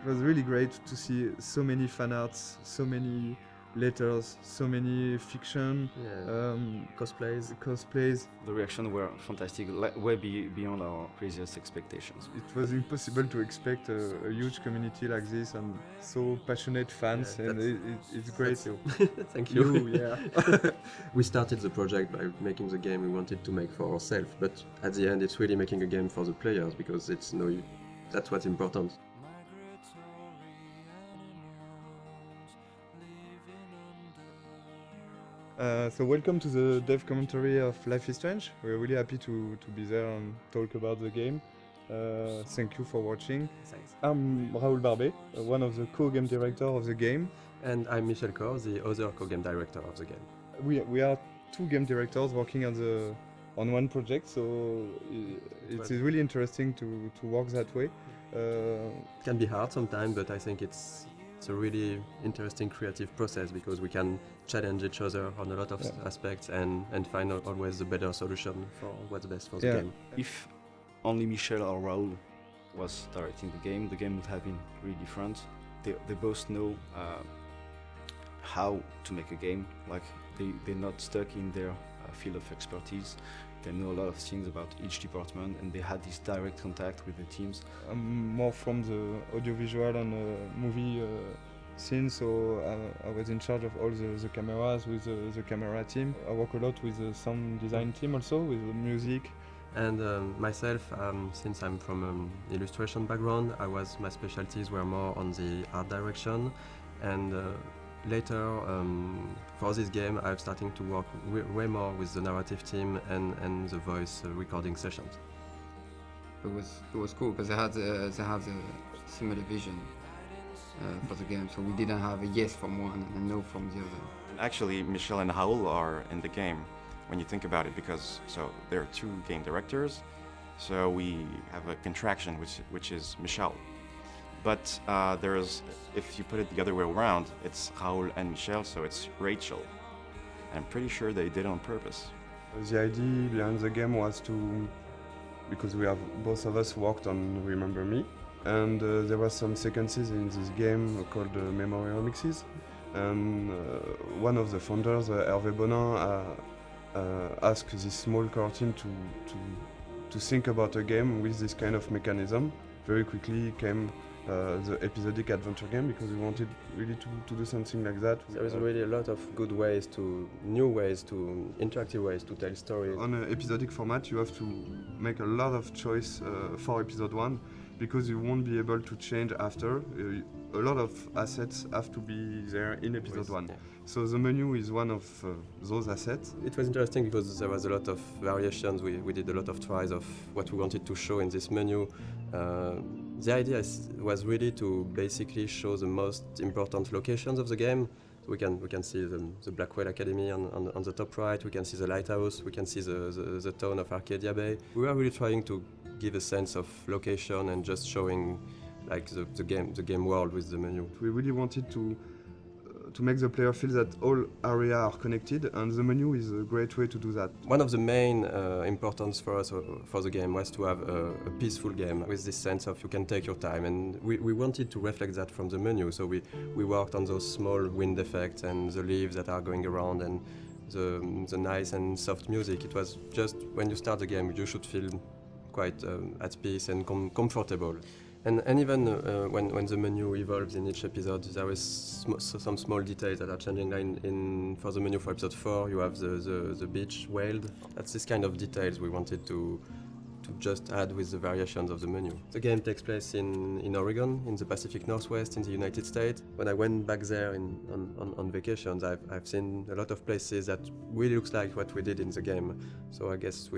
It was really great to see so many fan arts, so many letters, so many fiction, cosplays. The reactions were fantastic, way beyond our craziest expectations. It was impossible to expect a huge community like this and so passionate fans, and it's great. Thank you. Yeah. We started the project by making the game we wanted to make for ourselves, but at the end it's really making a game for the players, because that's what's important. So welcome to the dev commentary of Life is Strange. We're really happy to be there and talk about the game. Thank you for watching. Thanks. I'm Raoul Barbet, one of the co-game director of the game. And I'm Michel Kor, the other co-game director of the game. We are two game directors working on one project, so it is really interesting to work that way. It can be hard sometimes, but I think it's a really interesting creative process, because we can challenge each other on a lot of aspects and find always the better solution for what's best for the game. If only Michel or Raoul was directing the game would have been really different. They both know how to make a game. Like they're not stuck in their field of expertise. They know a lot of things about each department, and they had this direct contact with the teams. I'm more from the audiovisual and movie scene, so I was in charge of all the cameras with the camera team. I work a lot with the sound design team also, with the music. And myself, since I'm from an illustration background, my specialties were more on the art direction, and later, for this game, I'm starting to work way more with the narrative team and the voice recording sessions. It was cool because they had a similar vision for the game, so we didn't have a yes from one and a no from the other. Actually, Michel and Raoul are in the game when you think about it, because there are two game directors, so we have a contraction which is Michel. But if you put it the other way around, it's Raoul and Michel, so it's Rachel. I'm pretty sure they did it on purpose. The idea behind the game was because both of us worked on Remember Me, and there were some sequences in this game called memory remixes, and one of the founders, Hervé Bonin, asked this small core team to think about a game with this kind of mechanism. Very quickly came the episodic adventure game, because we wanted really to do something like that. There is really a lot of good ways interactive ways to tell stories. On an episodic format, you have to make a lot of choice for episode 1, because you won't be able to change after. A lot of assets have to be there in episode 1. Yeah. So the menu is one of those assets. It was interesting because there was a lot of variations. We did a lot of tries of what we wanted to show in this menu. The idea was really to basically show the most important locations of the game. So we can see the Blackwell Academy on the top right. We can see the lighthouse. We can see the town of Arcadia Bay. We were really trying to give a sense of location and just showing like the game world with the menu. We really wanted to make the player feel that all areas are connected, and the menu is a great way to do that. One of the main importance for us for the game was to have a peaceful game with this sense of you can take your time, and we wanted to reflect that from the menu. So we worked on those small wind effects and the leaves that are going around and the nice and soft music. It was just when you start the game you should feel quite at peace and comfortable. And even when the menu evolves in each episode, there is some small details that are changing. For the menu for episode 4, you have the beach whaled. That's this kind of details we wanted to just add with the variations of the menu. The game takes place in Oregon, in the Pacific Northwest, in the United States. When I went back there on vacations, I've seen a lot of places that really looks like what we did in the game. So I guess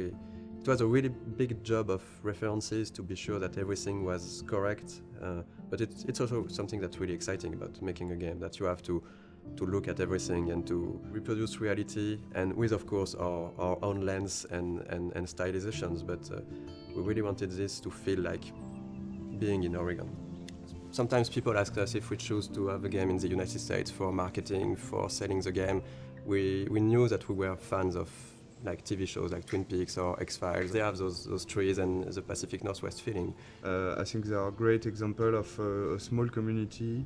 it was a really big job of references to be sure that everything was correct, but it's also something that's really exciting about making a game, that you have to look at everything and to reproduce reality, and with, of course, our own lens and stylizations, but we really wanted this to feel like being in Oregon. Sometimes people ask us if we choose to have a game in the United States for marketing, for selling the game. We knew that we were fans of like TV shows like Twin Peaks or X-Files. They have those trees and the Pacific Northwest feeling. I think they are a great example of a small community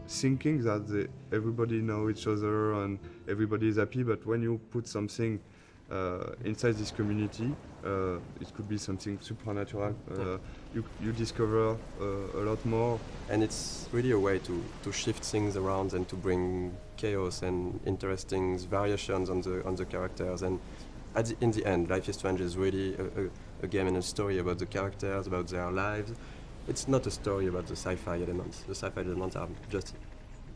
thinking that everybody know each other and everybody is happy, but when you put something inside this community, it could be something supernatural. You discover a lot more. And it's really a way to shift things around and to bring chaos and interesting variations on the characters. And in the end, Life is Strange is really a game and a story about the characters, about their lives. It's not a story about the sci-fi elements. The sci-fi elements are just,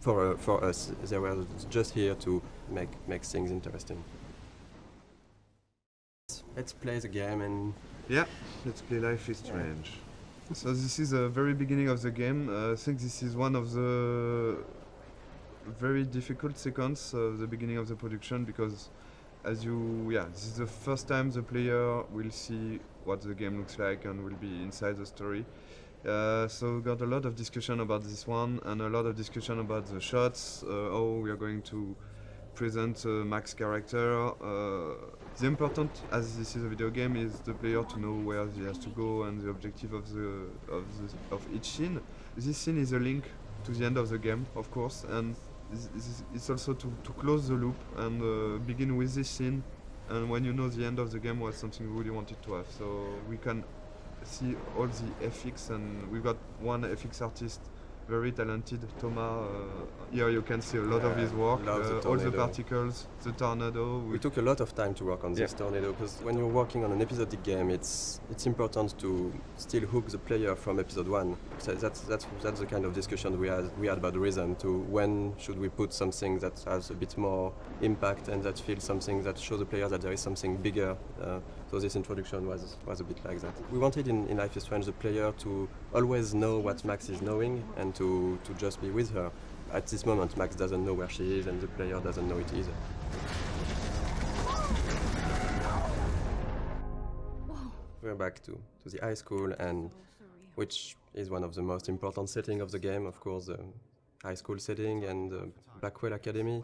for us, they were just here to make things interesting. Let's play the game and... Yeah, let's play Life is Strange. So this is the very beginning of the game. I think this is one of the very difficult sequences of the beginning of the production, because this is the first time the player will see what the game looks like and will be inside the story. So we got a lot of discussion about this one and a lot of discussion about the shots, how we are going to present Max's character. The important, as this is a video game, is the player to know where he has to go and the objective of each scene. This scene is a link to the end of the game, of course, and it's also to close the loop and begin with this scene. And when you know the end of the game was something we really wanted to have, so we can see all the FX, and we've got one FX artist, very talented, Thomas. Here you can see a lot of his work, all the particles, the tornado. We took a lot of time to work on this tornado, because when you're working on an episodic game, it's important to still hook the player from episode 1. So that's the kind of discussion we had about the rhythm, to when should we put something that has a bit more impact and that feels something that shows the player that there is something bigger. So this introduction was a bit like that. We wanted in Life is Strange the player to always know what Max is knowing and to just be with her. At this moment, Max doesn't know where she is and the player doesn't know it either. We're back to the high school, and which is one of the most important settings of the game, of course, the high school setting and the Blackwell Academy.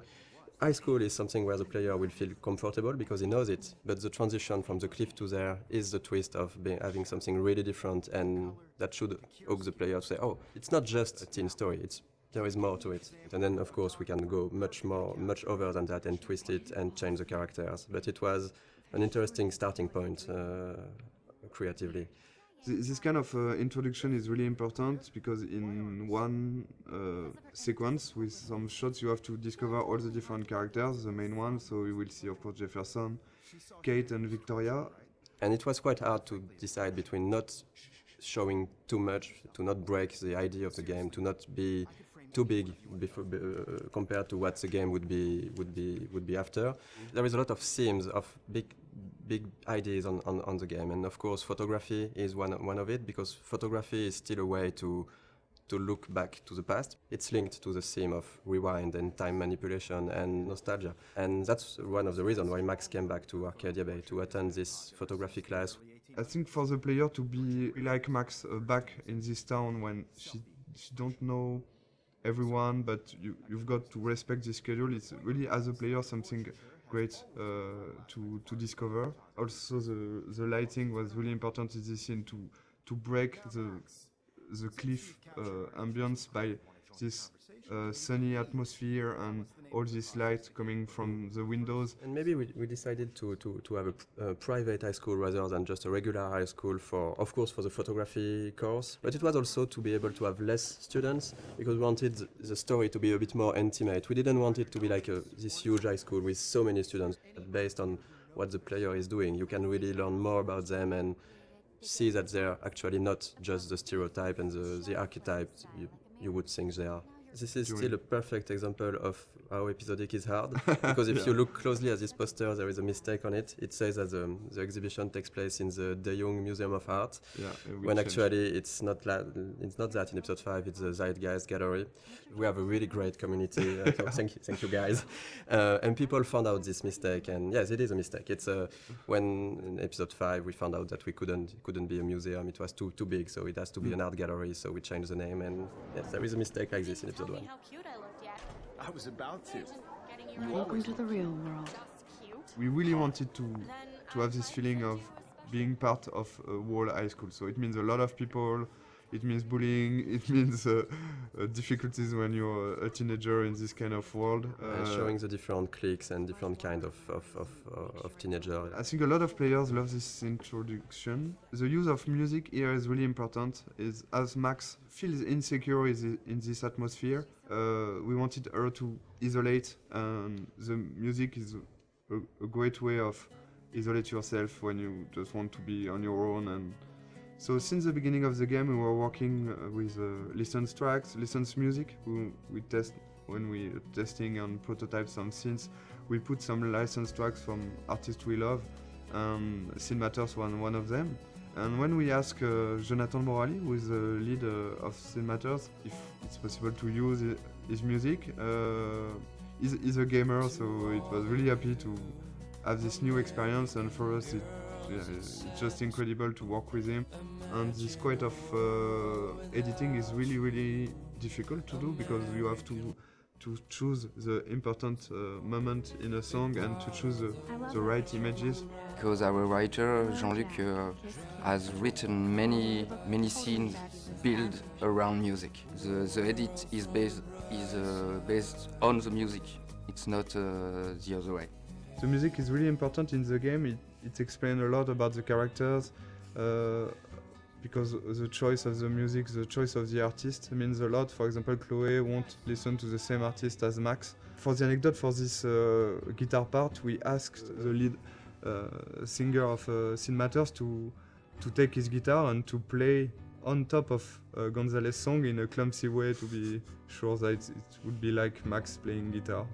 High school is something where the player will feel comfortable because he knows it, but the transition from the cliff to there is the twist of having something really different, and that should hook the player to say, oh, it's not just a teen story, there is more to it. And then, of course, we can go much over than that and twist it and change the characters. But it was an interesting starting point creatively. This kind of introduction is really important, because in one sequence with some shots you have to discover all the different characters, the main ones. So we will see, of course, Jefferson, Kate and Victoria. And it was quite hard to decide between not showing too much, to not break the idea of the game, to not be too big compared to what the game would be after. There is a lot of themes of big ideas on the game, and of course photography is one of it, because photography is still a way to look back to the past. It's linked to the theme of rewind and time manipulation and nostalgia, and that's one of the reasons why Max came back to Arcadia Bay to attend this photography class. I think for the player to be like Max back in this town when she don't know everyone, but you've got to respect the schedule. It's really, as a player, something great to discover. Also, the lighting was really important in this scene to break the cliff ambience by this sunny atmosphere and all this light coming from the windows. And maybe we decided to have a private high school rather than just a regular high school, of course for the photography course, but it was also to be able to have less students, because we wanted the story to be a bit more intimate. We didn't want it to be like this huge high school with so many students. But based on what the player is doing, you can really learn more about them and see that they're actually not just the stereotype and the archetype you would think they are. This is still a perfect example of how episodic is hard, because if you look closely at this poster, there is a mistake on it. It says that the exhibition takes place in the De Young Museum of Art, when actually it's not that. In episode 5, it's the Zeitgeist Gallery. We have a really great community, so thank you guys. And people found out this mistake, and yes, it is a mistake. It's when in episode 5 we found out that we couldn't be a museum. It was too big, so it has to be an art gallery. So we changed the name, and yes, there is a mistake like this in episode 1. How cute I looked yet. I was about to. Welcome to the real world. We really wanted to have this feeling of being part of a whole high school. So it means a lot of people, it means bullying, it means difficulties when you're a teenager in this kind of world. And showing the different cliques and different kind of teenager. I think a lot of players love this introduction. The use of music here is really important. Is as Max feels insecure in this atmosphere, we wanted her to isolate, and the music is a great way of isolate yourself when you just want to be on your own. And so since the beginning of the game, we were working with licensed tracks, licensed music. We test when we are testing on prototypes some scenes. We put some licensed tracks from artists we love, and Scene Matters was one of them. And when we asked Jonathan Morali, who is the lead of Scene Matters, if it's possible to use his music, he's a gamer, so it was really happy to have this new experience, and for us it's just incredible to work with him. And this kind of editing is really difficult to do, because you have to choose the important moment in a song and to choose the right images. Because our writer Jean-Luc has written many scenes built around music. The edit is based on the music. It's not the other way. The music is really important in the game. It explains a lot about the characters, because the choice of the music, the choice of the artist means a lot. For example, Chloe won't listen to the same artist as Max. For the anecdote, for this guitar part, we asked the lead singer of Scene Matters to take his guitar and to play on top of Gonzalez's song in a clumsy way, to be sure that it would be like Max playing guitar.